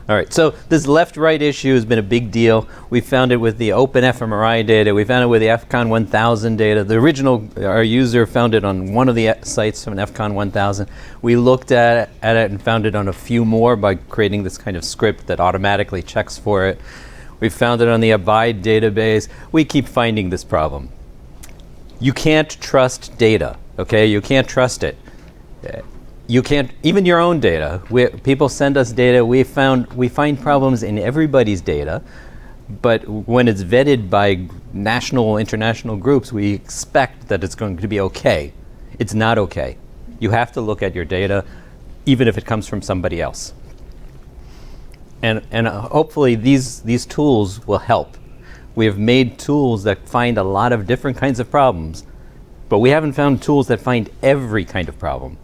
All right, so this left-right issue has been a big deal. We found it with the open fMRI data. We found it with the AFCON 1000 data. The original, our user found it on one of the sites from an AFCON 1000. We looked at it and found it on a few more by creating this kind of script that automatically checks for it. We found it on the Abide database. We keep finding this problem. You can't trust data, okay? You can't trust it. You can't, even your own data. People send us data. We find problems in everybody's data, but when it's vetted by national, international groups, we expect that it's going to be okay. It's not okay. You have to look at your data, even if it comes from somebody else. And hopefully these tools will help. We have made tools that find a lot of different kinds of problems, but we haven't found tools that find every kind of problem.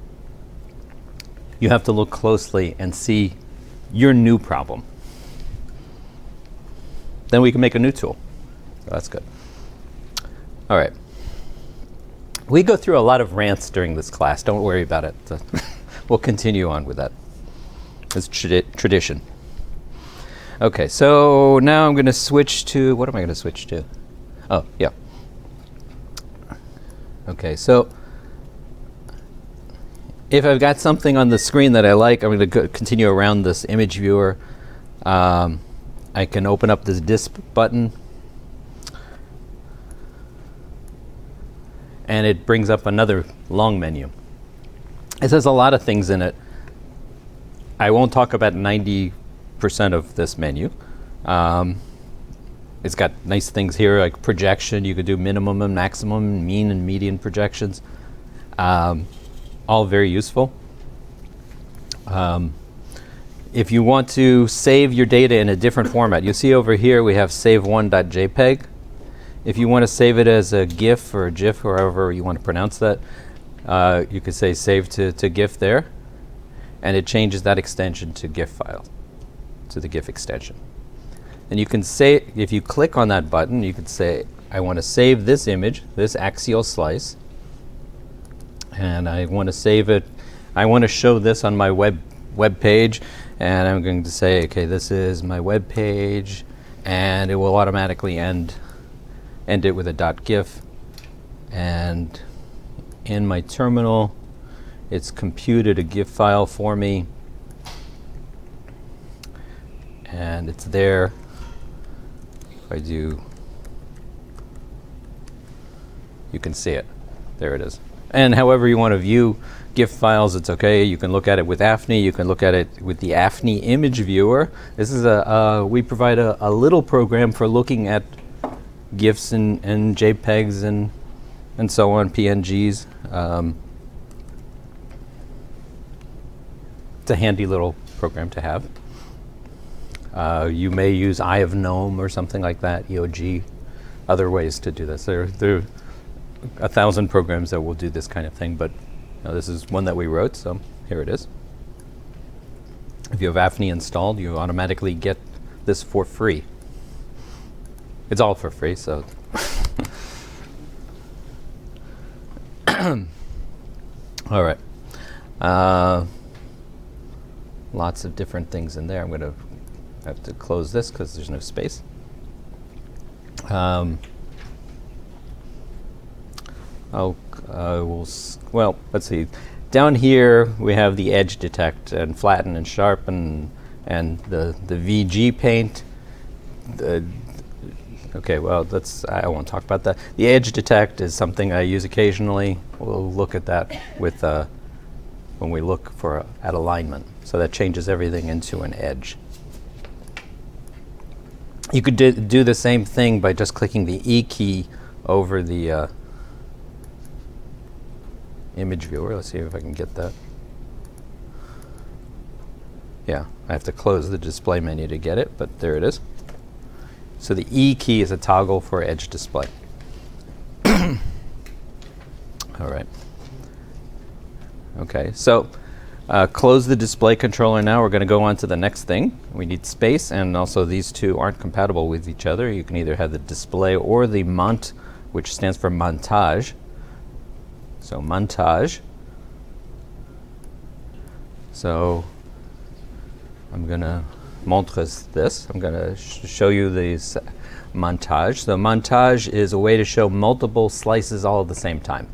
You have to look closely and see your new problem. Then we can make a new tool. So that's good. All right. We go through a lot of rants during this class. Don't worry about it. We'll continue on with that. It's tradition. Okay, so now I'm going to switch to, what am I going to switch to? Oh, yeah. Okay, so if I've got something on the screen that I like, I'm going to continue around this image viewer. I can open up this disk button, and it brings up another long menu. It has a lot of things in it. I won't talk about 90% of this menu. It's got nice things here like projection. You could do minimum and maximum, mean and median projections. All very useful. If you want to save your data in a different format, you see over here we have save1.jpg. If you want to save it as a GIF or a GIF, or however you want to pronounce that, you could say save to GIF there, and it changes that extension to GIF file, to the GIF extension. And you can say, if you click on that button, you could say, I want to save this image, this axial slice, and I want to save it. I want to show this on my web page, and I'm going to say, okay, this is my web page, and it will automatically end it with a .gif. And in my terminal, it's computed a GIF file for me, and it's there. If I do, you can see it. There it is. And however you want to view GIF files, it's okay. You can look at it with AFNI. You can look at it with the AFNI image viewer. This is we provide a little program for looking at GIFs and JPEGs and so on, PNGs. It's a handy little program to have. You may use Eye of Gnome or something like that, EOG, other ways to do this. There are 1,000 programs that will do this kind of thing, but this is one that we wrote, so here it is. If you have AFNI installed, you automatically get this for free. It's all for free, so. All right. Lots of different things in there. I'm going to have to close this because there's no space. Well, let's see. Down here we have the edge detect and flatten and sharpen and the VG paint. Okay, well, I won't talk about that. The edge detect is something I use occasionally. We'll look at that with when we look at alignment. So that changes everything into an edge. You could do the same thing by just clicking the E key over the image viewer. Let's see if I can get that. Yeah, I have to close the display menu to get it, but there it is. So the E key is a toggle for edge display. All right. Okay, so close the display controller now. We're going to go on to the next thing. We need space, and also these two aren't compatible with each other. You can either have the display or the mont, which stands for montage. So montage. So I'm going to montre is this. I'm going to show you the montage. So montage is a way to show multiple slices all at the same time.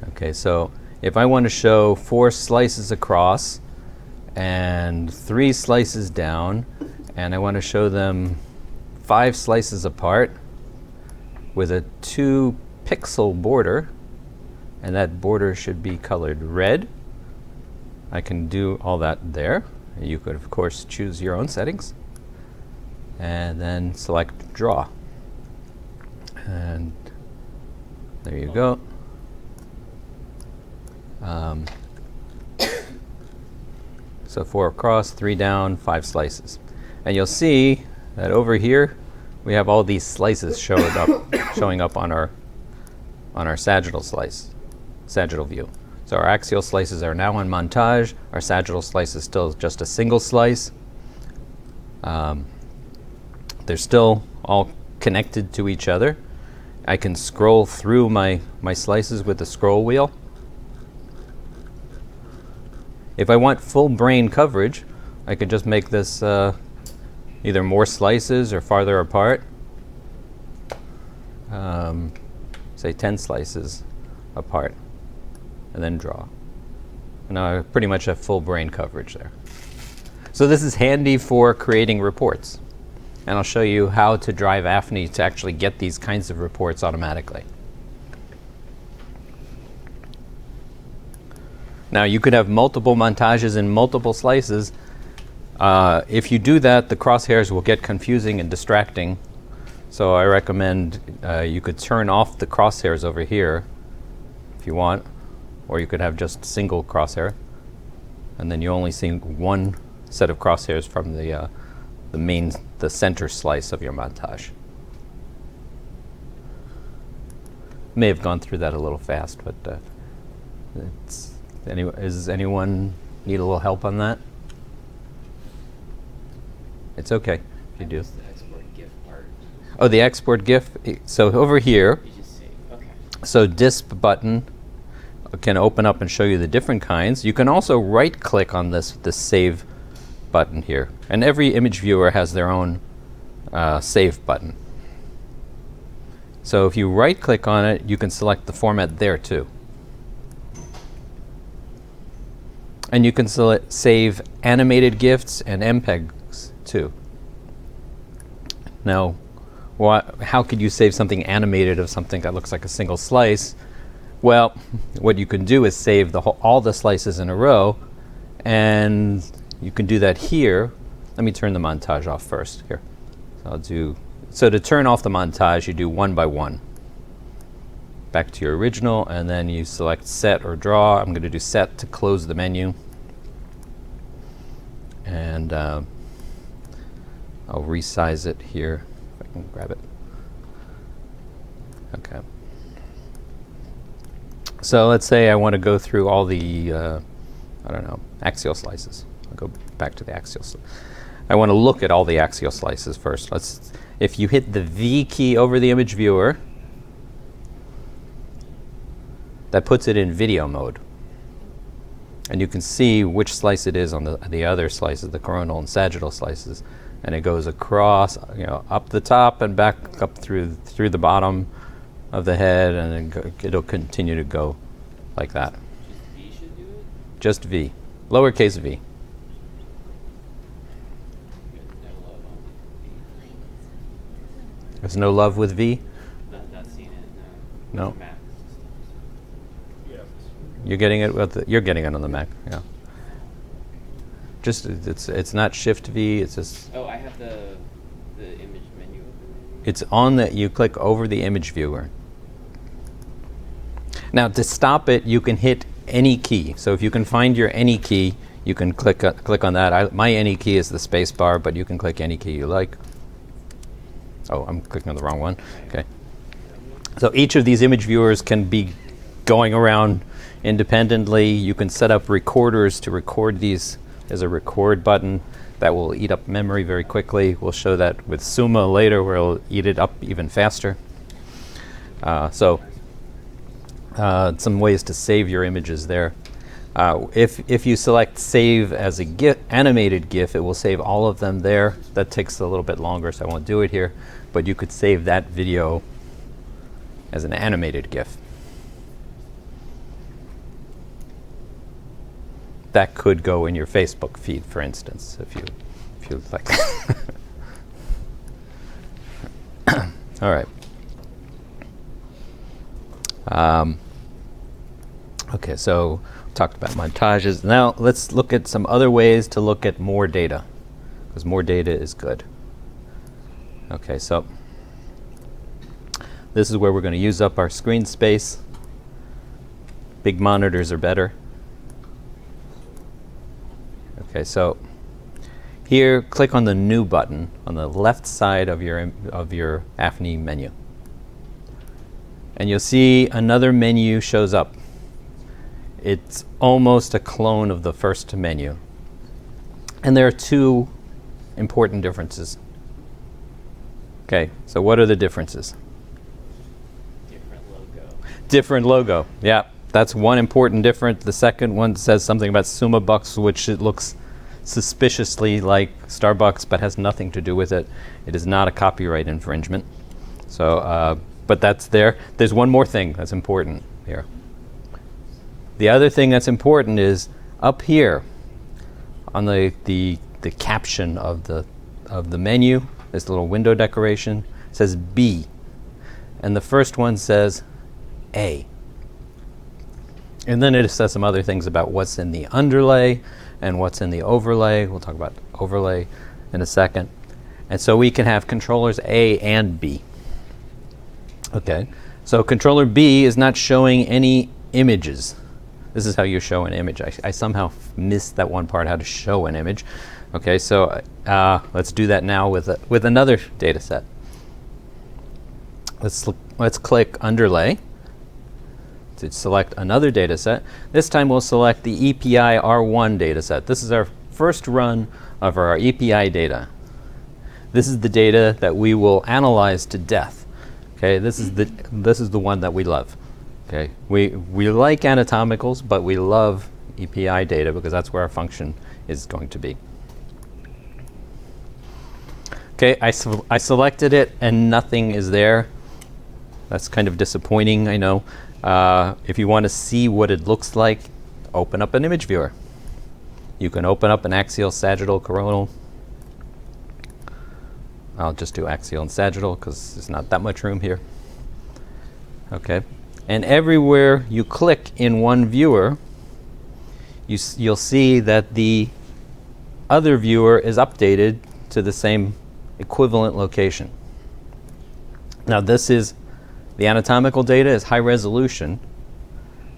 Okay, so if I want to show 4 slices across and 3 slices down, and I want to show them 5 slices apart with a 2 pixel border, and that border should be colored red, I can do all that there. You could, of course, choose your own settings and then select draw. And there you go. So 4 across, 3 down, 5 slices. And you'll see that over here we have all these slices showing up on our sagittal view. So our axial slices are now on montage. Our sagittal slice is still just a single slice. They're still all connected to each other. I can scroll through my slices with the scroll wheel. If I want full brain coverage, I could just make this either more slices or farther apart. Say 10 slices apart, and then draw. And now I pretty much have full brain coverage there. So this is handy for creating reports. And I'll show you how to drive AFNI to actually get these kinds of reports automatically. Now you could have multiple montages in multiple slices. If you do that, the crosshairs will get confusing and distracting. So I recommend you could turn off the crosshairs over here if you want, or you could have just single crosshair, and then you only see one set of crosshairs from the center slice of your montage. May have gone through that a little fast, but does anyone need a little help on that? It's okay if you do. The export GIF part. Oh, the export GIF. So over here, You just save. Okay. so disp button can open up and show you the different kinds. You can also right-click on this save button here, and every image viewer has their own save button. So if you right-click on it, you can select the format there too. And you can save animated GIFs and MPEGs too. Now, how could you save something animated of something that looks like a single slice? Well, what you can do is save all the slices in a row, and you can do that here. Let me turn the montage off first. Here, so to turn off the montage, you do 1 by 1. Back to your original, and then you select set or draw. I'm going to do set to close the menu. And I'll resize it here, if I can grab it. Okay. So let's say I want to go through all the, I don't know, axial slices. I'll go back to the axial slices. I want to look at all the axial slices first. If you hit the V key over the image viewer, that puts it in video mode. And you can see which slice it is on the other slices, the coronal and sagittal slices. And it goes across, up the top and back up through the bottom of the head, and then it'll continue to go like that. Just V should do it? Just V, lowercase v. No love on V. There's no love with V? Not seen it. No. Mac. You're getting it you're getting it on the Mac, yeah. Just it's not Shift V. It's just. Oh, I have the image menu open. It's on that you click over the image viewer. Now to stop it, you can hit any key. So if you can find your any key, you can click on that. My any key is the space bar, but you can click any key you like. Oh, I'm clicking on the wrong one. Okay. So each of these image viewers can be going around independently. You can set up recorders to record these. There's a record button that will eat up memory very quickly. We'll show that with Suma later, where it'll eat it up even faster. Some ways to save your images there. If you select save as a GIF, animated GIF, it will save all of them there. That takes a little bit longer, so I won't do it here. But you could save that video as an animated GIF. That could go in your Facebook feed, for instance, if you like. All right. Okay, so we talked about montages. Now let's look at some other ways to look at more data, because more data is good. Okay, so this is where we're going to use up our screen space. Big monitors are better. Okay, so here, click on the New button on the left side of your AFNI menu. And you'll see another menu shows up. It's almost a clone of the first menu. And there are two important differences. Okay, so what are the differences? Different logo. Different logo, yeah. That's one important difference. The second one says something about Suma Bucks, which it looks suspiciously like Starbucks, but has nothing to do with it. It is not a copyright infringement. So, but that's there. There's one more thing that's important here. The other thing that's important is up here on the caption of the menu, this little window decoration says B, and the first one says A. And then it says some other things about what's in the underlay and what's in the overlay. We'll talk about overlay in a second. And so we can have controllers A and B. Okay, so controller B is not showing any images. This is how you show an image. I somehow missed that one part, how to show an image. Okay, so let's do that now with another data set. Let's click underlay to select another data set. This time we'll select the EPI R1 data set. This is our first run of our EPI data. This is the data that we will analyze to death. Okay, this is the one that we love. Okay, we like anatomicals, but we love EPI data because that's where our function is going to be. Okay, I selected it and nothing is there. That's kind of disappointing, I know. If you want to see what it looks like, open up an image viewer. You can open up an axial, sagittal, coronal. I'll just do axial and sagittal because there's not that much room here. Okay, and everywhere you click in one viewer, you'll see that the other viewer is updated to the same equivalent location. Now this is the anatomical data is high resolution.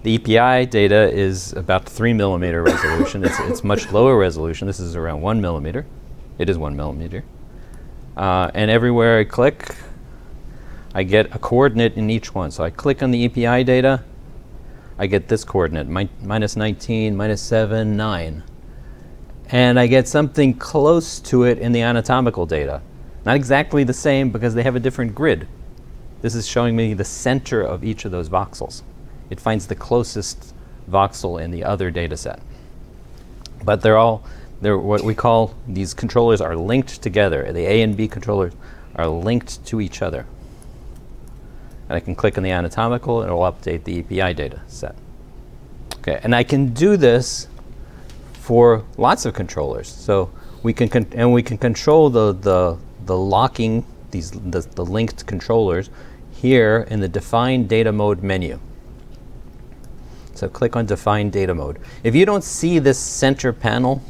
The EPI data is about 3 millimeter resolution. It's much lower resolution. This is around 1 millimeter. It is 1 millimeter. And everywhere I click, I get a coordinate in each one. So I click on the EPI data, I get this coordinate, minus 19, minus 7, 9. And I get something close to it in the anatomical data. Not exactly the same because they have a different grid. This is showing me the center of each of those voxels. It finds the closest voxel in the other data set. But they're what we call, these controllers are linked together. The A and B controllers are linked to each other. And I can click on the anatomical and it will update the EPI data set. Okay, and I can do this for lots of controllers. So we can control the locking, the linked controllers here in the Define Data Mode menu. So click on Define Data Mode. If you don't see this center panel,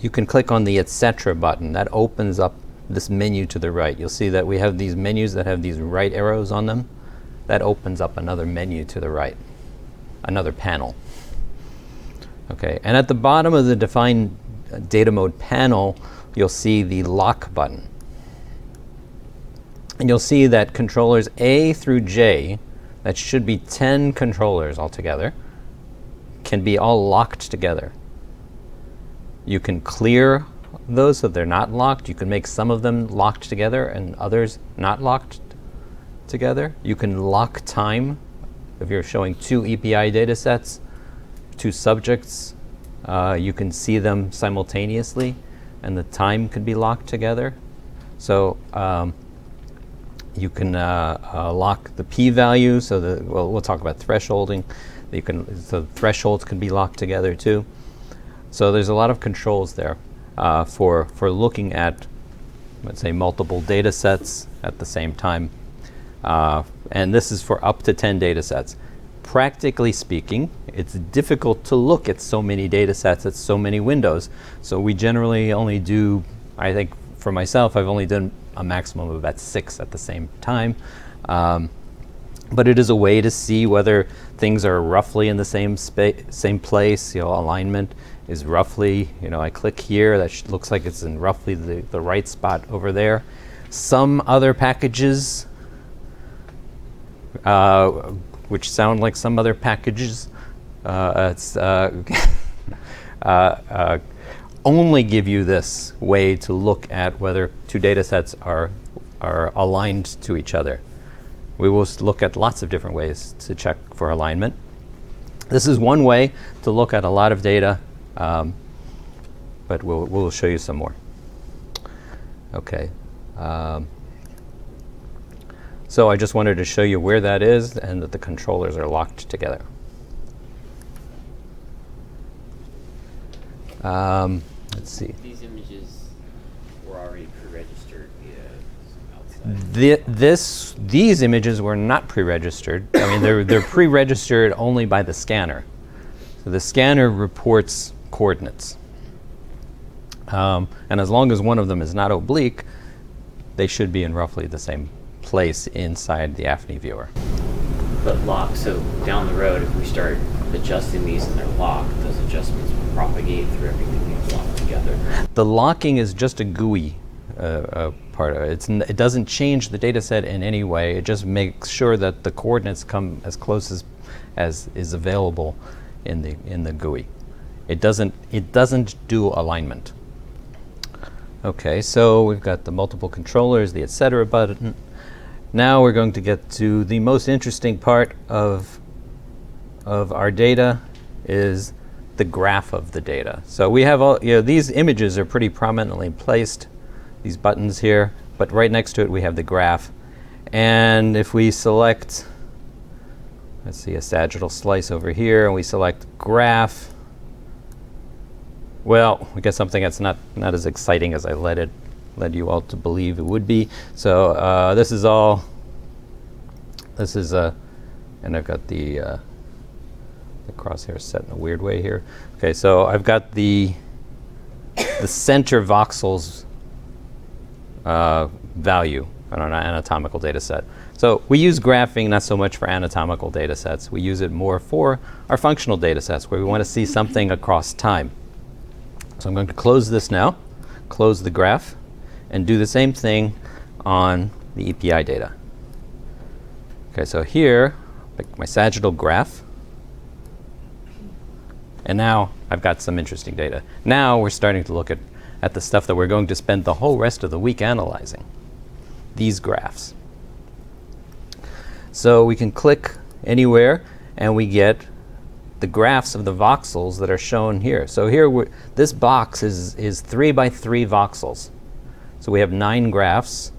you can click on the Etc. button. That opens up this menu to the right. You'll see that we have these menus that have these right arrows on them. That opens up another menu to the right, another panel. Okay, and at the bottom of the Define Data Mode panel, you'll see the Lock button. And you'll see that controllers A through J, that should be 10 controllers altogether, can be all locked together. You can clear those so they're not locked. You can make some of them locked together and others not locked together. You can lock time. If you're showing two EPI data sets, two subjects, you can see them simultaneously, and the time could be locked together. So you can lock the p-value. So we'll talk about thresholding. So thresholds can be locked together too. So there's a lot of controls there for looking at, let's say, multiple data sets at the same time. And this is for up to 10 data sets. Practically speaking, it's difficult to look at so many data sets at so many windows. So we generally only do, I think for myself, I've only done a maximum of about 6 at the same time. But it is a way to see whether things are roughly in the same place. Alignment is roughly, I click here, that looks like it's in roughly the right spot over there. Some other packages, which sound like some other packages, only give you this way to look at whether two data sets are aligned to each other. We will look at lots of different ways to check for alignment. This is one way to look at a lot of data, but we'll show you some more. Okay. So I just wanted to show you where that is and that the controllers are locked together. Let's see. These images were already pre-registered via outside. These images were not pre-registered. I mean, they're pre-registered only by the scanner. So the scanner reports coordinates. And as long as one of them is not oblique, they should be in roughly the same place inside the AFNI viewer. But locked, so down the road, if we start adjusting these and they're locked, those adjustments will propagate through everything being locked together. The locking is just a GUI part of it. It doesn't change the data set in any way. It just makes sure that the coordinates come as close as is available in the GUI. It doesn't do alignment. Okay, so we've got the multiple controllers, the etc. button. Now we're going to get to the most interesting part of our data, is the graph of the data. So we have all, these images are pretty prominently placed, these buttons here, but right next to it we have the graph. And if we select, let's see, a sagittal slice over here, and we select graph, well, we get something that's not as exciting as I led you all to believe it would be. So and I've got the crosshair set in a weird way here. Okay, so I've got the center voxels value on an anatomical data set. So we use graphing not so much for anatomical data sets. We use it more for our functional data sets where we want to see something across time. So I'm going to close this now, close the graph, and do the same thing on the EPI data. Okay, so here, like my sagittal graph, and now I've got some interesting data. Now we're starting to look at the stuff that we're going to spend the whole rest of the week analyzing, these graphs. So we can click anywhere, and we get the graphs of the voxels that are shown here. So here, this box is 3 by 3 voxels. So we have 9 graphs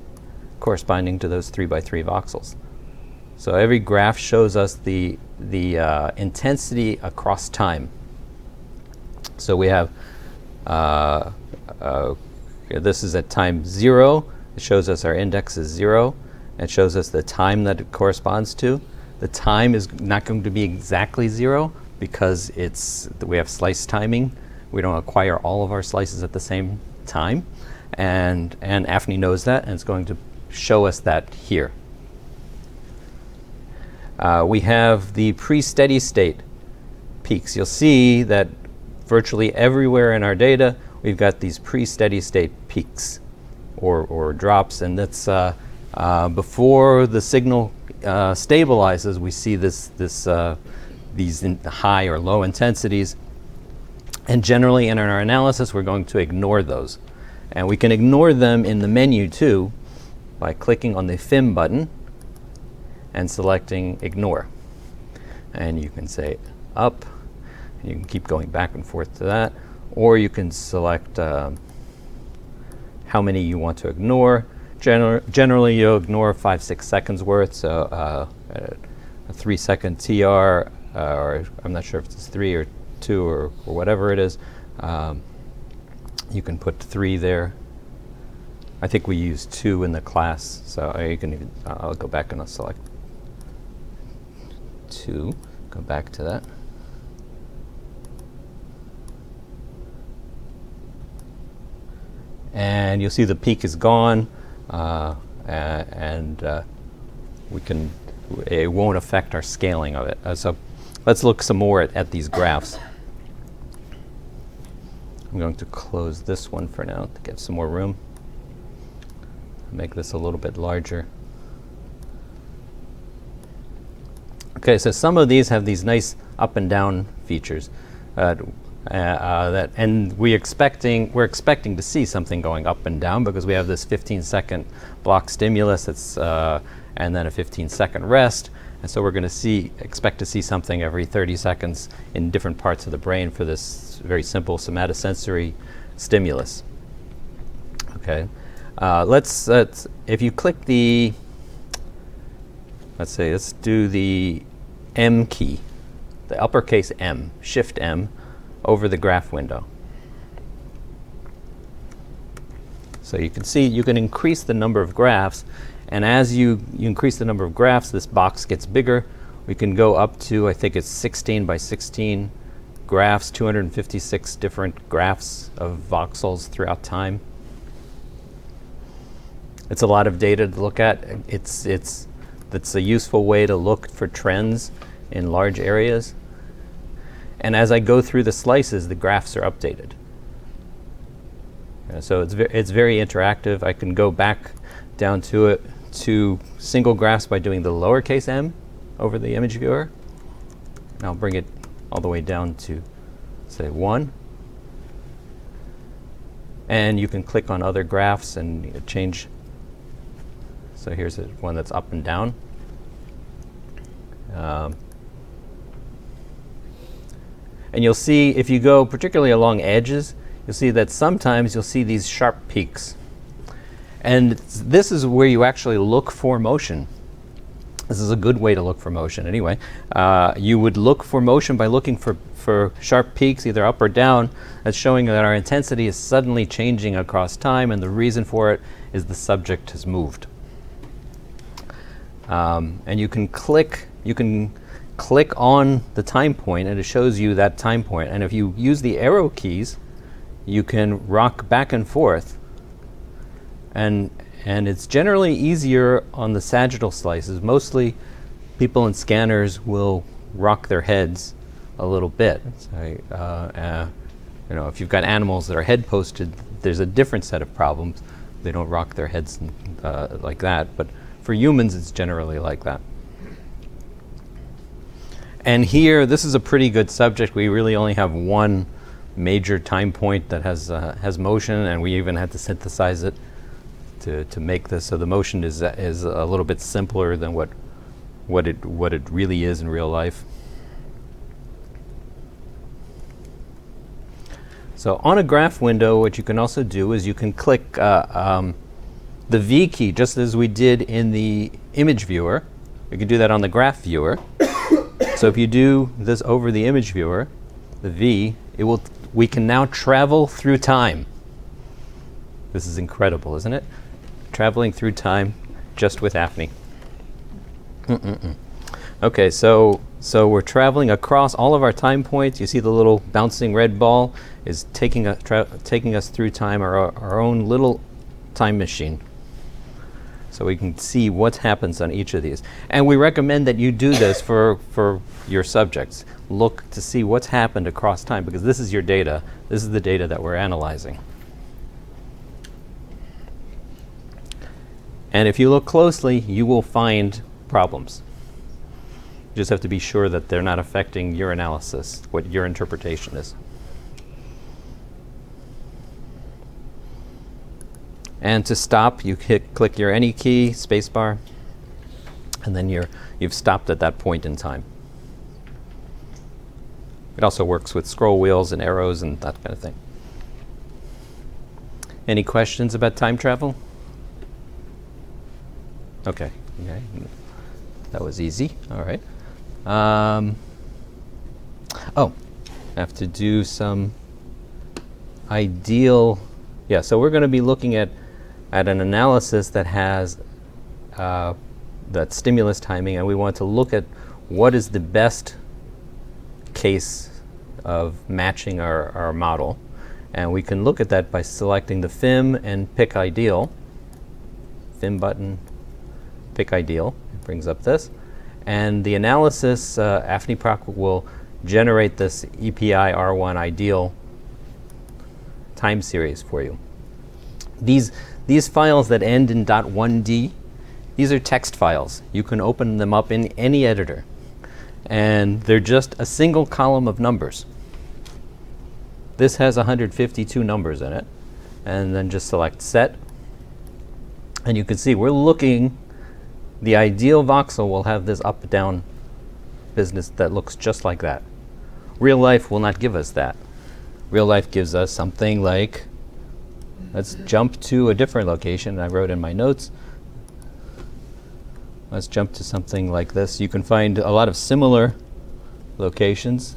corresponding to those 3 by 3 voxels. So every graph shows us the intensity across time. So we have, this is at time 0. It shows us our index is 0. It shows us the time that it corresponds to. The time is not going to be exactly 0 because we have slice timing. We don't acquire all of our slices at the same time. And AFNI knows that, and it's going to show us that here. We have the pre-steady state peaks. You'll see that virtually everywhere in our data, we've got these pre-steady state peaks or drops, and that's before the signal stabilizes. We see these high or low intensities, and generally in our analysis, we're going to ignore those. And we can ignore them in the menu too by clicking on the FIM button and selecting ignore. And you can say up, You can keep going back and forth to that, or you can select how many you want to ignore. Generally, you'll ignore 5-6 seconds worth, so a 3-second TR, or I'm not sure if it's 3 or 2 or whatever it is. You can put 3 there. I think we used 2 in the class, so you can even, I'll go back and I'll select 2, go back to that. And you'll see the peak is gone, and it won't affect our scaling of it. So let's look some more at these graphs. I'm going to close this one for now to get some more room. Make this a little bit larger. Okay, so some of these have these nice up and down features. And we're expecting to see something going up and down because we have this 15-second block stimulus that's and then a 15-second rest, and so we're going to expect to see something every 30 seconds in different parts of the brain for this very simple somatosensory stimulus. Okay, let's if you click the, let's do the M key, the uppercase M, Shift M, over the graph window. So you can see you can increase the number of graphs, and as you increase the number of graphs, this box gets bigger. We can go up to, I think it's 16 by 16 graphs, 256 different graphs of voxels throughout time. It's a lot of data to look at. That's a useful way to look for trends in large areas. And as I go through the slices, the graphs are updated. So it's very interactive. I can go back down to single graphs by doing the lowercase m over the image viewer. And I'll bring it all the way down to, say, 1. And you can click on other graphs and change. So here's one that's up and down. And you'll see, if you go particularly along edges, you'll see that sometimes you'll see these sharp peaks. And this is where you actually look for motion. This is a good way to look for motion anyway. You would look for motion by looking for sharp peaks, either up or down. That's showing that our intensity is suddenly changing across time, and the reason for it is the subject has moved. And you can click on the time point, and it shows you that time point. And if you use the arrow keys, you can rock back and forth. And it's generally easier on the sagittal slices. Mostly people in scanners will rock their heads a little bit. So, if you've got animals that are head posted, there's a different set of problems. They don't rock their heads like that. But for humans, it's generally like that. And here, this is a pretty good subject. We really only have one major time point that has motion, and we even had to synthesize it to make this. So the motion is a little bit simpler than what it really is in real life. So on a graph window, what you can also do is you can click the V key, just as we did in the image viewer. You can do that on the graph viewer. So if you do this over the image viewer, the V, we can now travel through time. This is incredible, isn't it? Traveling through time just with AFNI. Okay, so we're traveling across all of our time points. You see the little bouncing red ball is taking us through time, our own little time machine. So we can see what happens on each of these. And we recommend that you do this for your subjects. Look to see what's happened across time, because this is your data. This is the data that we're analyzing. And if you look closely, you will find problems. You just have to be sure that they're not affecting your analysis, what your interpretation is. And to stop, you click your any key, spacebar, and then you've stopped at that point in time. It also works with scroll wheels and arrows and that kind of thing. Any questions about time travel? Okay. That was easy. All right. I have to do some ideal. Yeah, so we're going to be looking at an analysis that has that stimulus timing, and we want to look at what is the best case of matching our model. And we can look at that by selecting the FIM and pick ideal. FIM button, pick ideal. It brings up this. And the analysis, AFNI proc will generate this EPI R1 ideal time series for you. These files that end in .1d, these are text files. You can open them up in any editor. And they're just a single column of numbers. This has 152 numbers in it. And then just select set. And you can see we're looking, the ideal voxel will have this up-down business that looks just like that. Real life will not give us that. Real life gives us something like, let's jump to a different location I wrote in my notes. Let's jump to something like this. You can find a lot of similar locations.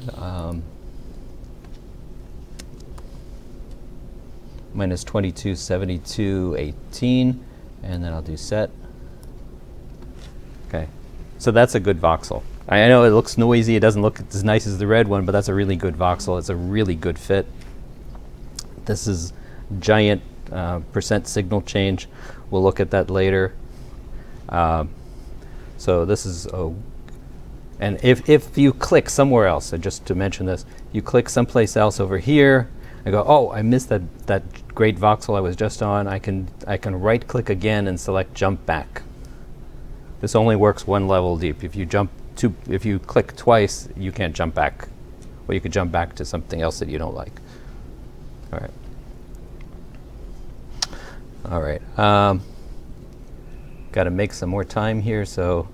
Minus 22, 72, 18, and then I'll do set. Okay, so that's a good voxel. I know it looks noisy, it doesn't look as nice as the red one, but that's a really good voxel. It's a really good fit. This is giant percent signal change. We'll look at that later. So this is, and if you click somewhere else, so just to mention this, you click someplace else over here, and go, oh, I missed that great voxel I was just on. I can right click again and select jump back. This only works one level deep. If you click twice, you can't jump back. Well, you could jump back to something else that you don't like. All right. All right. Got to make some more time here, so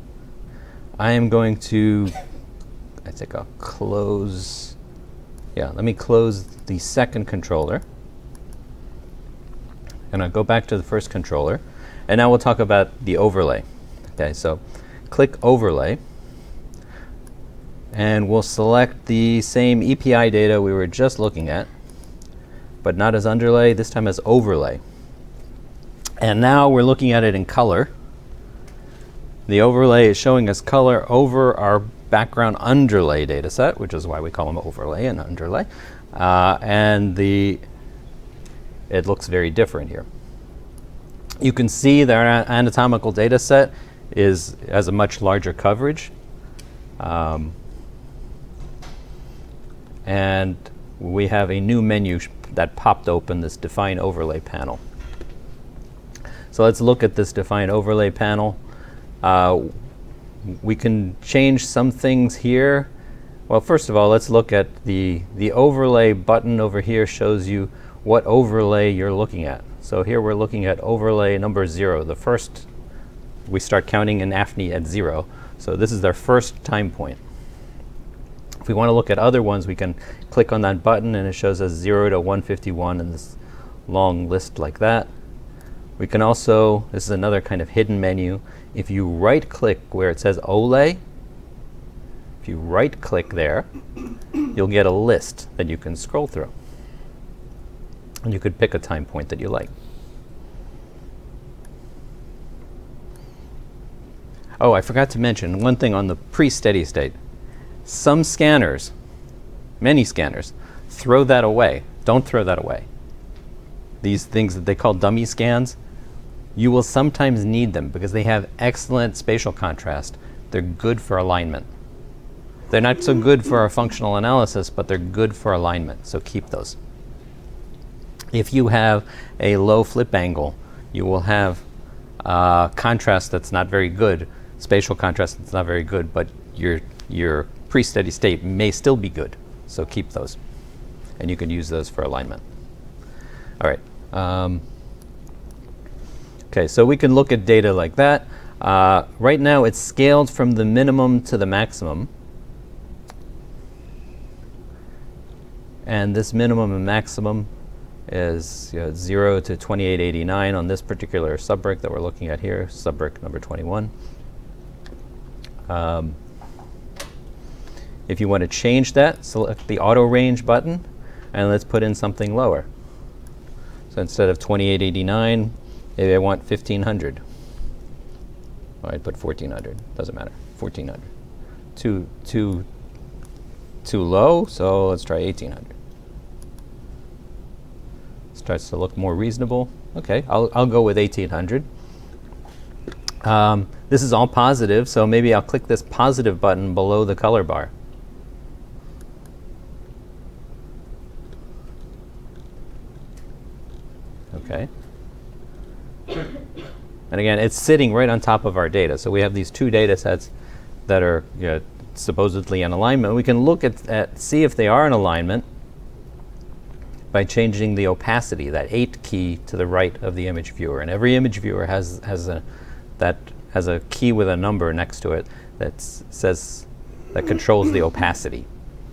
I am going to, I think I'll close, yeah, let me close the second controller. And I'll go back to the first controller. And now we'll talk about the overlay. Okay, so click overlay. And we'll select the same EPI data we were just looking at, but not as underlay, this time as overlay. And now we're looking at it in color. The overlay is showing us color over our background underlay data set, which is why we call them overlay and underlay. And it looks very different here. You can see that our anatomical data set has a much larger coverage. And we have a new menu that popped open, this define overlay panel. So let's look at this define overlay panel. We can change some things here. Well, first of all, let's look at the overlay button over here shows you what overlay you're looking at. So here we're looking at overlay number 0. The first, we start counting in AFNI at 0. So this is our first time point. If we want to look at other ones, we can click on that button and it shows us 0 to 151 in this long list like that. We can also, this is another kind of hidden menu. If you right click where it says OLE, if you right click there, you'll get a list that you can scroll through. And you could pick a time point that you like. Oh, I forgot to mention one thing on the pre-steady state. Some scanners, many scanners, throw that away. Don't throw that away. These things that they call dummy scans, you will sometimes need them because they have excellent spatial contrast. They're good for alignment. They're not so good for our functional analysis, but they're good for alignment, so keep those. If you have a low flip angle, you will have contrast that's not very good, spatial contrast that's not very good, but your pre-steady state may still be good, so keep those. And you can use those for alignment. All right. Okay, so we can look at data like that. Right now it's scaled from the minimum to the maximum. and this minimum and maximum is 0 to 2889 on this particular subbrick that we're looking at here, subbrick number 21. If you want to change that, select the auto range button, and let's put in something lower. So instead of 2889, maybe I want 1500. Well, I'd put 1400. Doesn't matter. 1400. Too low, so let's try 1800. Starts to look more reasonable. Okay, I'll go with 1800. This is all positive, so maybe I'll click this positive button below the color bar. Okay. And again, it's sitting right on top of our data. So we have these two data sets that are supposedly in alignment. We can look at see if they are in alignment by changing the opacity, that 8 key to the right of the image viewer. And every image viewer has a key with a number next to it that controls the opacity.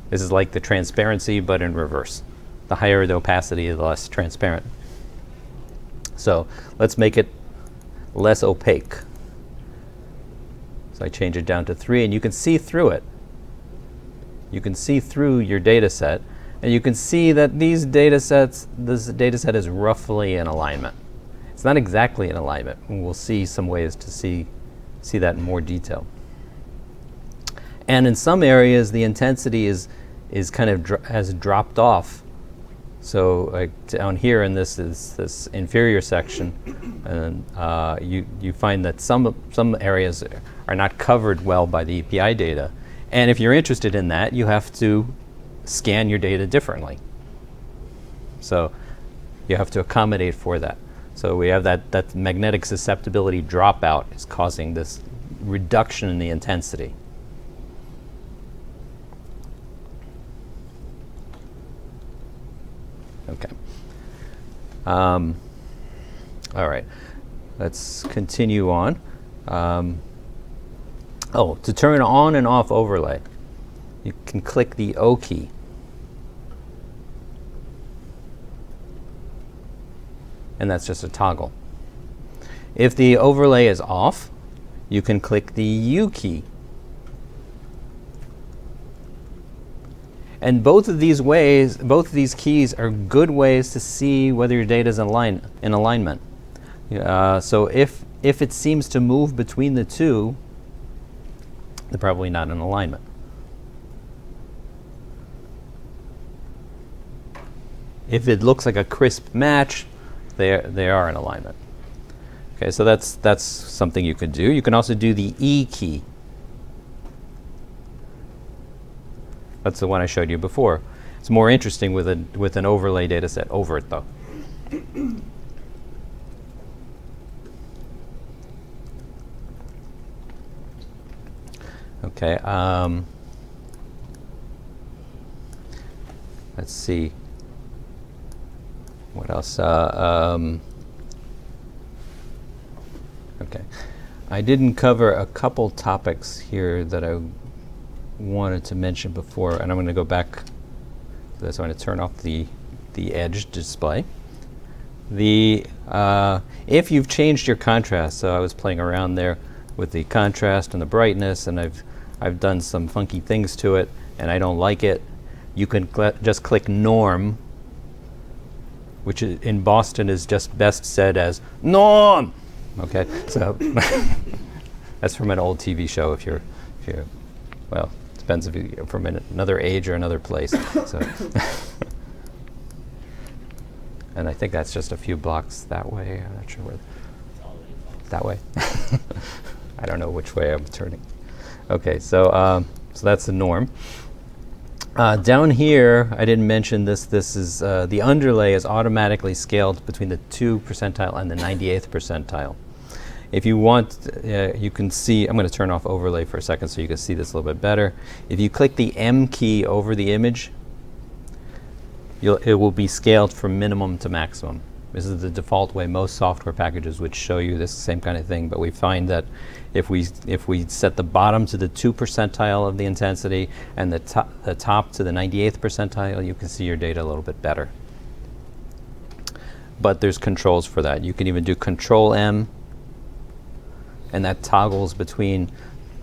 This is like the transparency, but in reverse. The higher the opacity, the less transparent. So let's make it less opaque. So I change it down to 3, and you can see through it. You can see through your data set, and you can see that this data set is roughly in alignment. It's not exactly in alignment, and we'll see some ways to see that in more detail. And in some areas, the intensity is kind of has dropped off. So like down here in this inferior section, and you find that some areas are not covered well by the API data. And if you're interested in that, you have to scan your data differently. So you have to accommodate for that. So we have that magnetic susceptibility dropout is causing this reduction in the intensity. Okay. All right. Let's continue on. To turn on and off overlay, you can click the O key. And that's just a toggle. If the overlay is off, you can click the U key. And both of these keys are good ways to see whether your data is in alignment. So if it seems to move between the two, they're probably not in alignment. If it looks like a crisp match, they are in alignment. Okay, so that's something you could do. You can also do the E key. That's the one I showed you before. It's more interesting with an overlay data set over it, though. Okay. Let's see. What else? Okay. I didn't cover a couple topics here that I wanted to mention before, and I'm going to go back to this. I'm going to turn off the edge display. If you've changed your contrast, so I was playing around there with the contrast and the brightness, and I've done some funky things to it, and I don't like it, you can just click norm, which in Boston is just best said as norm. Okay, so that's from an old TV show. If you're well, depends if you're from another age or another place. So, and I think that's just a few blocks that way. I'm not sure where. That way. I don't know which way I'm turning. Okay, so that's the norm. Down here, I didn't mention this. This is the underlay is automatically scaled between the 2 percentile and the 98th percentile. If you want, you can see. I'm going to turn off overlay for a second so you can see this a little bit better. If you click the M key over the image, it will be scaled from minimum to maximum. This is the default way most software packages would show you this same kind of thing, but we find that if we set the bottom to the 2 percentile of the intensity and the top to the 98th percentile, you can see your data a little bit better. But there's controls for that. You can even do Control M, and that toggles between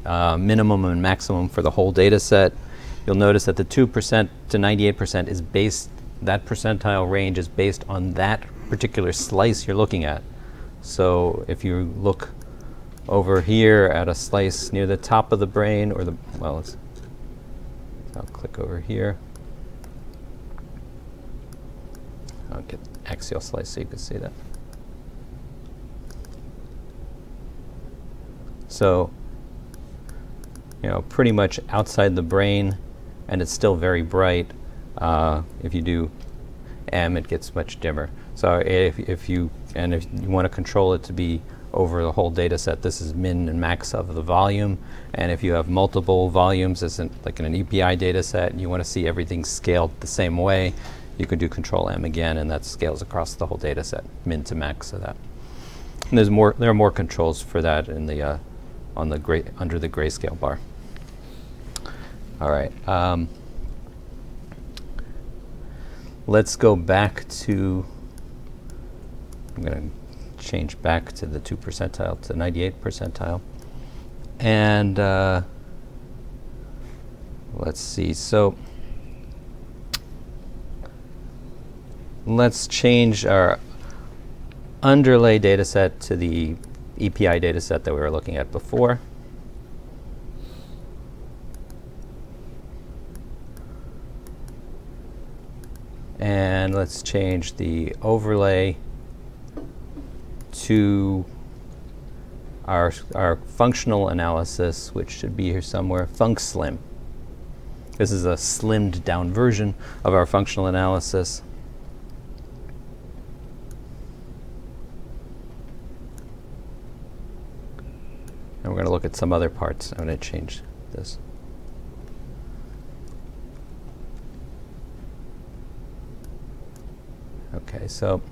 minimum and maximum for the whole data set. You'll notice that the 2% to 98% is based, that percentile range is based on that particular slice you're looking at. So if you look over here at a slice near the top of the brain, or the, well, I'll click over here. I'll get axial slice so you can see that. So, you know, pretty much outside the brain, and it's still very bright. If you do M, it gets much dimmer. So if you want to control it to be over the whole data set, this is min and max of the volume. And if you have multiple volumes, as in, like in an EPI data set, and you want to see everything scaled the same way, you can do Control M again, and that scales across the whole data set, min to max of that. And there are more controls for that in the under the grayscale bar. All right. Let's go back to, I'm going to change back to the 2 percentile to 98 percentile. And let's see. So let's change our underlay data set to the EPI data set that we were looking at before. And let's change the overlay to our functional analysis, which should be here somewhere, FuncSlim. This is a slimmed down version of our functional analysis. And we're going to look at some other parts. I'm going to change this. Okay, so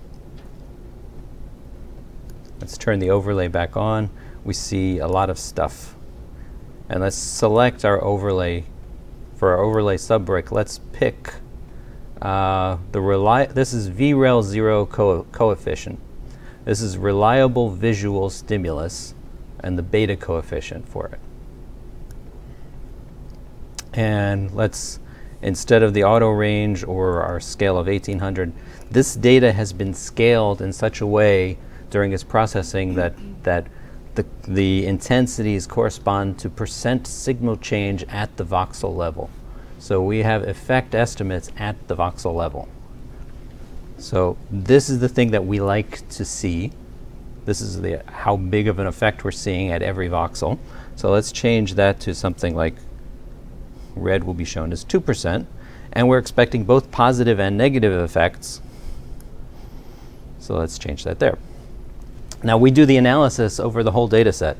let's turn the overlay back on. We see a lot of stuff. And let's select our overlay. For our overlay subbrick, let's pick this is VREL 0 coefficient. This is reliable visual stimulus, and the beta coefficient for it. And let's, instead of the auto range or our scale of 1800, this data has been scaled in such a way during its processing that the intensities correspond to percent signal change at the voxel level. So we have effect estimates at the voxel level. So this is the thing that we like to see. This is how big of an effect we're seeing at every voxel. So let's change that to something like red will be shown as 2%. And we're expecting both positive and negative effects. So let's change that there. Now we do the analysis over the whole data set,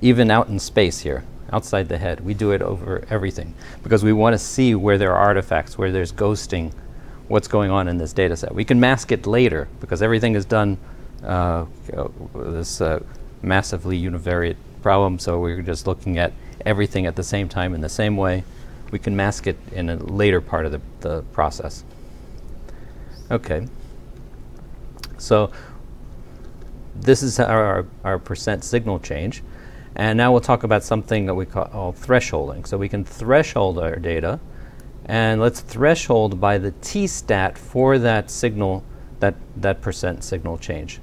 even out in space here, outside the head. We do it over everything because we want to see where there are artifacts, where there's ghosting, what's going on in this data set. We can mask it later because everything is done this massively univariate problem, so we're just looking at everything at the same time in the same way. We can mask it in a later part of the process. Okay. So this is our percent signal change. And now we'll talk about something that we call thresholding. So we can threshold our data, and let's threshold by the t-stat for that signal, that percent signal change.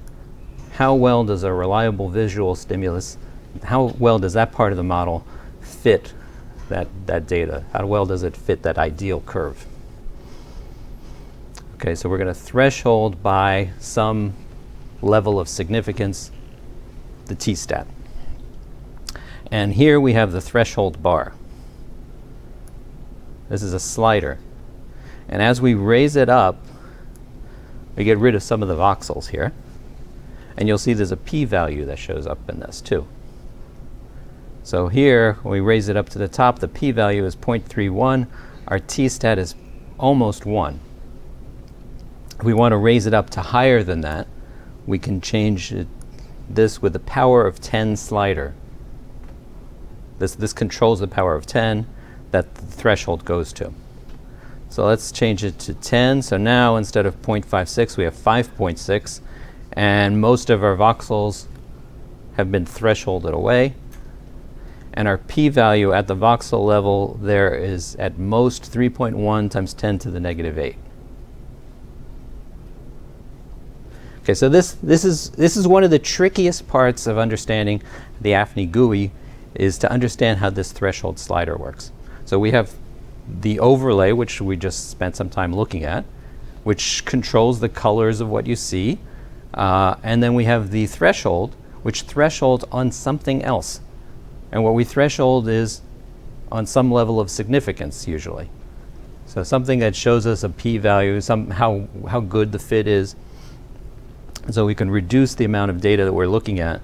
How well does a reliable visual stimulus, how well does that part of the model fit that data? How well does it fit that ideal curve? Okay, so we're going to threshold by some level of significance, the t-stat. And here we have the threshold bar. This is a slider. And as we raise it up, we get rid of some of the voxels here. And you'll see there's a p-value that shows up in this too. So here, when we raise it up to the top, the p-value is 0.31. Our t-stat is almost 1. If we want to raise it up to higher than that, we can change this with the power of 10 slider. This controls the power of 10 that the threshold goes to. So let's change it to 10. So now instead of 0.56, we have 5.6. And most of our voxels have been thresholded away. And our p-value at the voxel level there is at most 3.1 times 10 to the negative 8. Okay, so this is one of the trickiest parts of understanding the AFNI GUI, is to understand how this threshold slider works. So we have the overlay, which we just spent some time looking at, which controls the colors of what you see. And then we have the threshold, which thresholds on something else. And what we threshold is on some level of significance, usually. So something that shows us a p-value, how good the fit is. So we can reduce the amount of data that we're looking at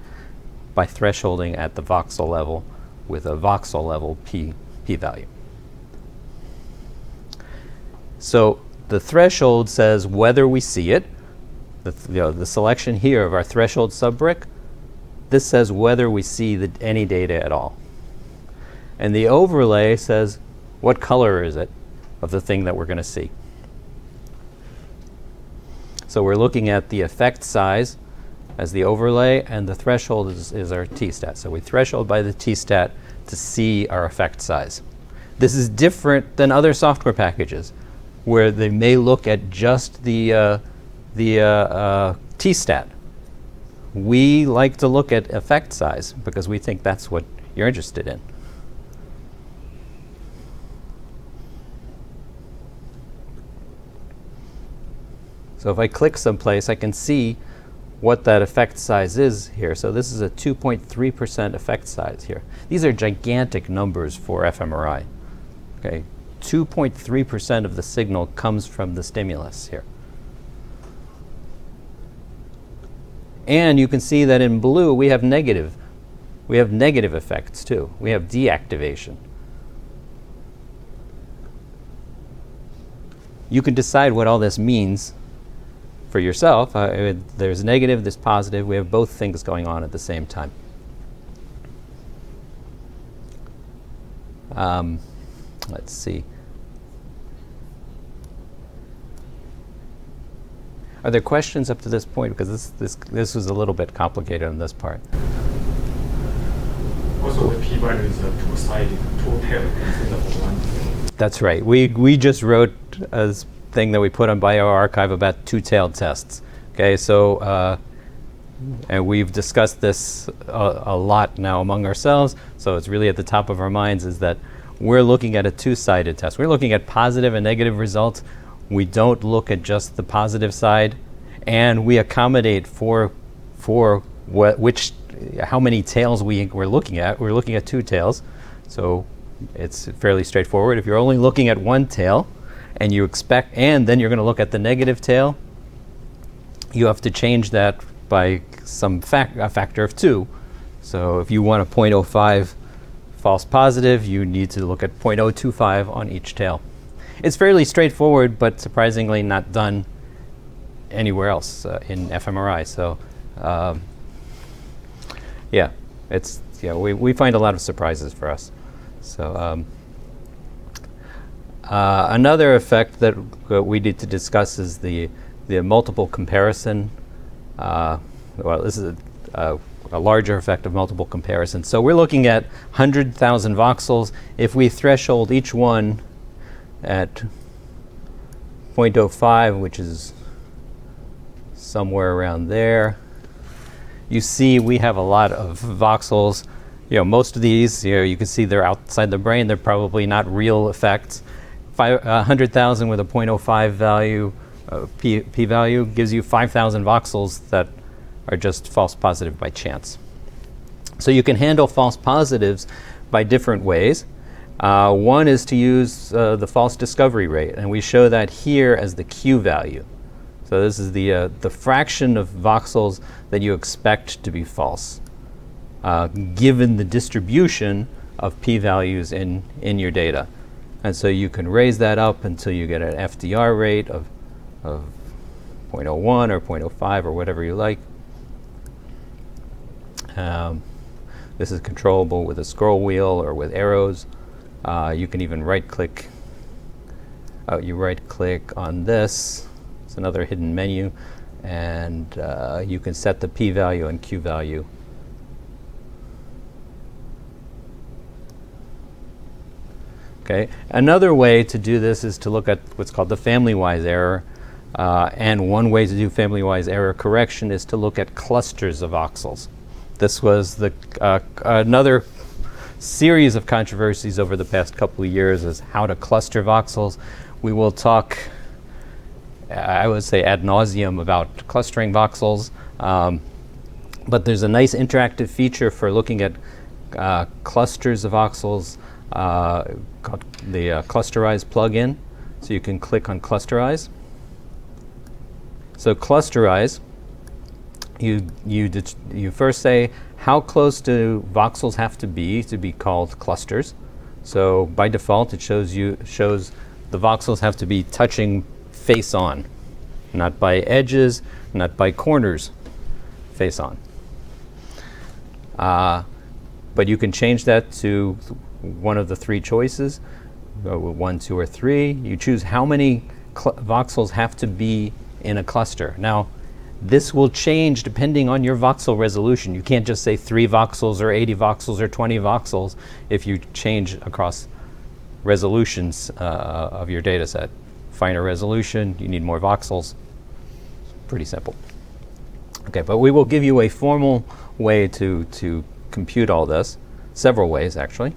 by thresholding at the voxel level with a voxel level p-value. So the threshold says whether we see it. The selection here of our threshold subbrick, this says whether we see any data at all. And the overlay says what color is it of the thing that we're going to see. So we're looking at the effect size as the overlay, and the threshold is our t-stat. So we threshold by the t-stat to see our effect size. This is different than other software packages where they may look at just the t-stat. We like to look at effect size because we think that's what you're interested in. So if I click someplace, I can see what that effect size is here. So this is a 2.3% effect size here. These are gigantic numbers for fMRI. Okay, 2.3% of the signal comes from the stimulus here. And you can see that in blue we have negative effects too. We have deactivation. You can decide what all this means for yourself. There's negative, there's positive. We have both things going on at the same time. Let's see. Are there questions up to this point? Because this was a little bit complicated on this part. Also, the p-value is a two-sided, two-tailed instead of one. That's right. We just wrote a thing that we put on bioRxiv about two-tailed tests. Okay, so and we've discussed this a lot now among ourselves. So it's really at the top of our minds is that we're looking at a two-sided test. We're looking at positive and negative results. We don't look at just the positive side, and we accommodate for how many tails we're looking at. We're looking at two tails, so it's fairly straightforward. If you're only looking at one tail, and then you're going to look at the negative tail, you have to change that by a factor of 2. So if you want a 0.05 false positive, you need to look at 0.025 on each tail. It's fairly straightforward, but surprisingly not done anywhere else in fMRI. So, we find a lot of surprises for us. So, another effect that we need to discuss is the multiple comparison. This is a larger effect of multiple comparison. So we're looking at 100,000 voxels. If we threshold each one at 0.05, which is somewhere around there, you see we have a lot of voxels. Most of these, you can see they're outside the brain. They're probably not real effects. 100,000 with a 0.05 value, p-value, gives you 5,000 voxels that are just false positive by chance. So you can handle false positives by different ways. One is to use the false discovery rate, and we show that here as the Q value. So this is the fraction of voxels that you expect to be false, given the distribution of p-values in your data. And so you can raise that up until you get an FDR rate of 0.01 or 0.05 or whatever you like. This is controllable with a scroll wheel or with arrows. You can even right-click. You right-click on this. It's another hidden menu, and you can set the p-value and q-value. Okay. Another way to do this is to look at what's called the family-wise error. And one way to do family-wise error correction is to look at clusters of voxels. This was another series of controversies over the past couple of years is how to cluster voxels. We will talk, I would say, ad nauseum about clustering voxels. But there's a nice interactive feature for looking at clusters of voxels called the Clusterize plugin. So you can click on Clusterize. So Clusterize, you first say how close do voxels have to be called clusters. So by default, it shows the voxels have to be touching face on, not by edges, not by corners, face on. But you can change that to one of the three choices, 1, 2, or 3. You choose how many voxels have to be in a cluster. Now, this will change depending on your voxel resolution. You can't just say 3 voxels or 80 voxels or 20 voxels if you change across resolutions of your data set. Finer resolution, you need more voxels. Pretty simple. Okay, but we will give you a formal way to compute all this, several ways actually.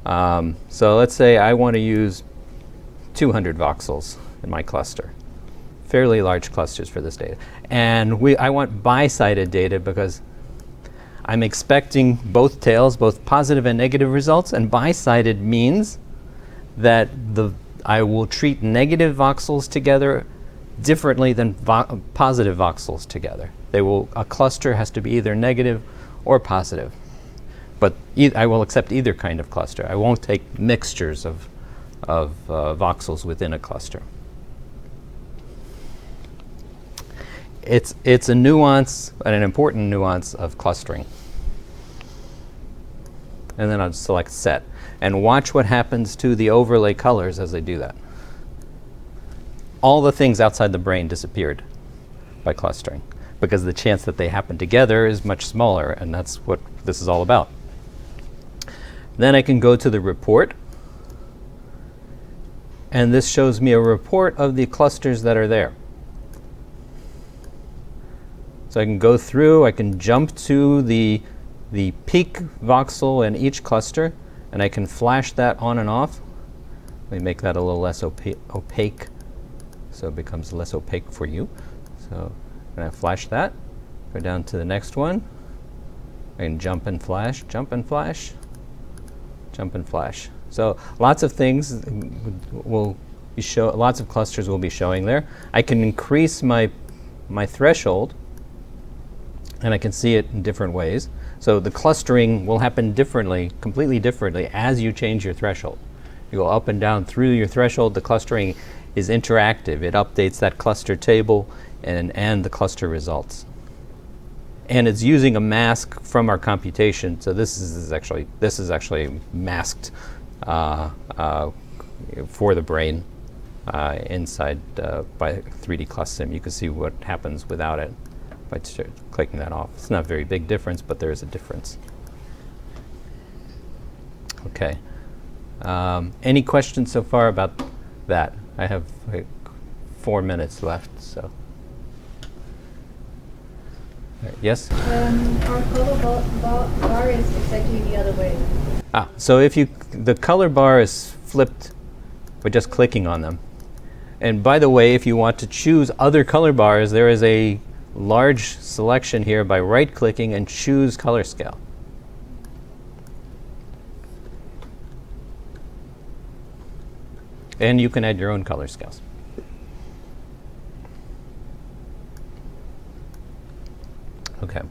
So let's say I want to use 200 voxels in my cluster. Fairly large clusters for this data. And I want bi-sided data because I'm expecting both tails, both positive and negative results, and bi-sided means that I will treat negative voxels together differently than positive voxels together. A cluster has to be either negative or positive. But I will accept either kind of cluster. I won't take mixtures of voxels within a cluster. It's a nuance, and an important nuance of clustering. And then I'll select set. And watch what happens to the overlay colors as I do that. All the things outside the brain disappeared by clustering, because the chance that they happen together is much smaller, and that's what this is all about. Then I can go to the report, and this shows me a report of the clusters that are there. So I can go through, I can jump to the peak voxel in each cluster, and I can flash that on and off. Let me make that a little less opaque, so it becomes less opaque for you. So when I flash that, go down to the next one. I can jump and flash, jump and flash, jump and flash. So lots of things will be lots of clusters will be showing there. I can increase my threshold, and I can see it in different ways. So the clustering will happen differently, completely differently, as you change your threshold. You go up and down through your threshold. The clustering is interactive. It updates that cluster table and the cluster results. And it's using a mask from our computation. So this is actually masked for the brain inside by 3D ClusSim. You can see what happens without it by clicking that off. It's not a very big difference, but there is a difference. Okay. Any questions so far about that? I have 4 minutes left, so. Yes? Our color bar is exactly the other way. So if the color bar is flipped by just clicking on them. And by the way, if you want to choose other color bars, there is a large selection here by right-clicking and choose color scale. And you can add your own color scales. Okay.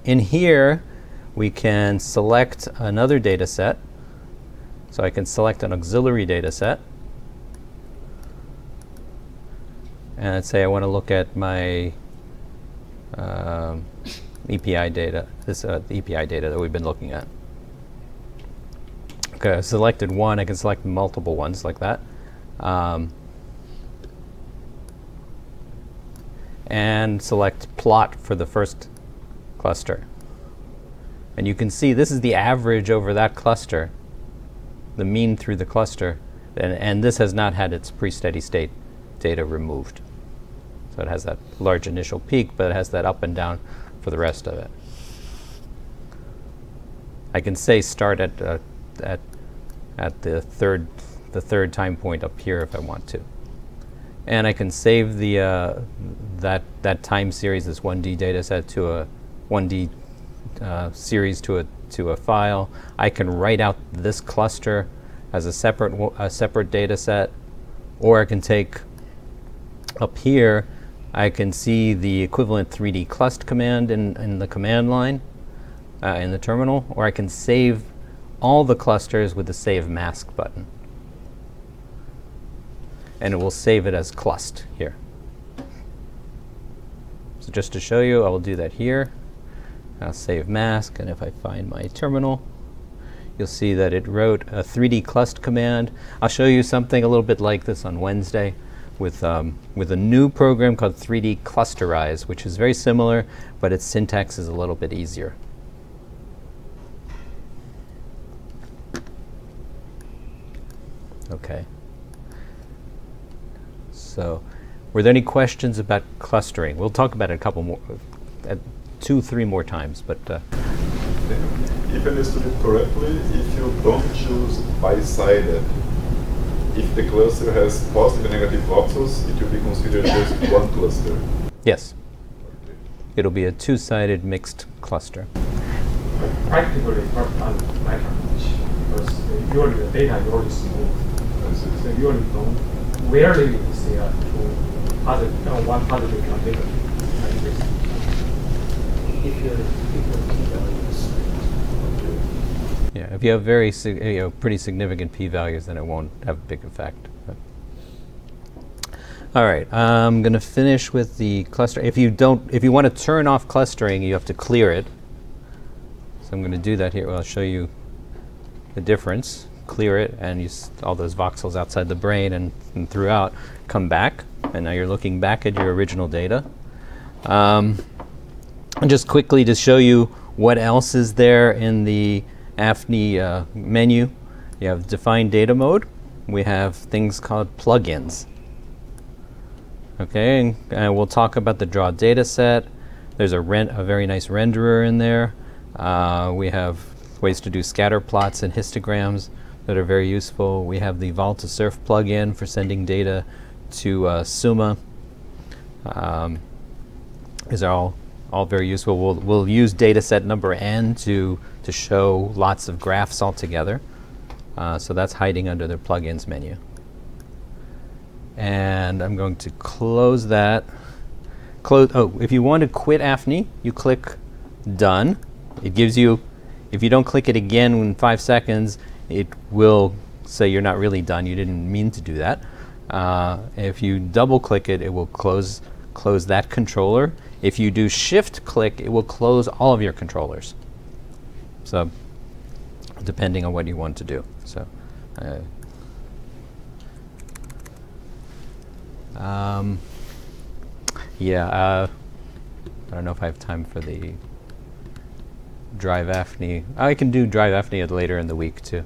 In here, we can select another data set. So I can select an auxiliary data set. And let's say I want to look at my EPI data, the EPI data that we've been looking at. Okay, I selected one. I can select multiple ones like that. And select plot for the first cluster. And you can see this is the average over that cluster, the mean through the cluster, and this has not had its pre-steady state data removed. So it has that large initial peak, but it has that up and down for the rest of it. I can say start at the third time point up here if I want to, and I can save the that time series, this 1D data set, to a 1D series to a file. I can write out this cluster as a separate data set, or I can take up here. I can see the equivalent 3D clust command in the command line in the terminal, or I can save all the clusters with the Save Mask button. And it will save it as clust here. So just to show you, I will do that here. I'll save mask, and if I find my terminal, you'll see that it wrote a 3D clust command. I'll show you something a little bit like this on Wednesday with a new program called 3D Clusterize, which is very similar, but its syntax is a little bit easier. Okay. So, were there any questions about clustering? We'll talk about it a couple more, 2-3 more times, but. If I understood it correctly, if you don't choose bi-sided, if the cluster has positive and negative voxels, it will be considered just one cluster. Yes. It'll be a two-sided mixed cluster. Practically, not matter much because usually the data is already small. So you really don't rarely see one positive and negative. If your p-values. Yeah, if you have pretty significant p-values, then it won't have a big effect. But. All right, I'm going to finish with the cluster. If you want to turn off clustering, you have to clear it. So I'm going to do that here. Well, I'll show you the difference. Clear it, and all those voxels outside the brain and throughout come back, and now you're looking back at your original data. And just quickly to show you what else is there in the AFNI menu. You have defined data mode. We have things called plugins. Okay, and we'll talk about the draw data set. There's a very nice renderer in there. We have ways to do scatter plots and histograms that are very useful. We have the Vol2Surf plugin for sending data to Summa. These are all very useful. We'll use data set number n to show lots of graphs all together. So that's hiding under the plugins menu. And I'm going to close that. If you want to quit AFNI, you click done. It gives you, if you don't click it again in 5 seconds, it will say you're not really done. You didn't mean to do that. If you double click it, it will close that controller. If you do shift click, it will close all of your controllers. So, depending on what you want to do. So, I don't know if I have time for the Drive AFNI. I can do Drive AFNI later in the week too.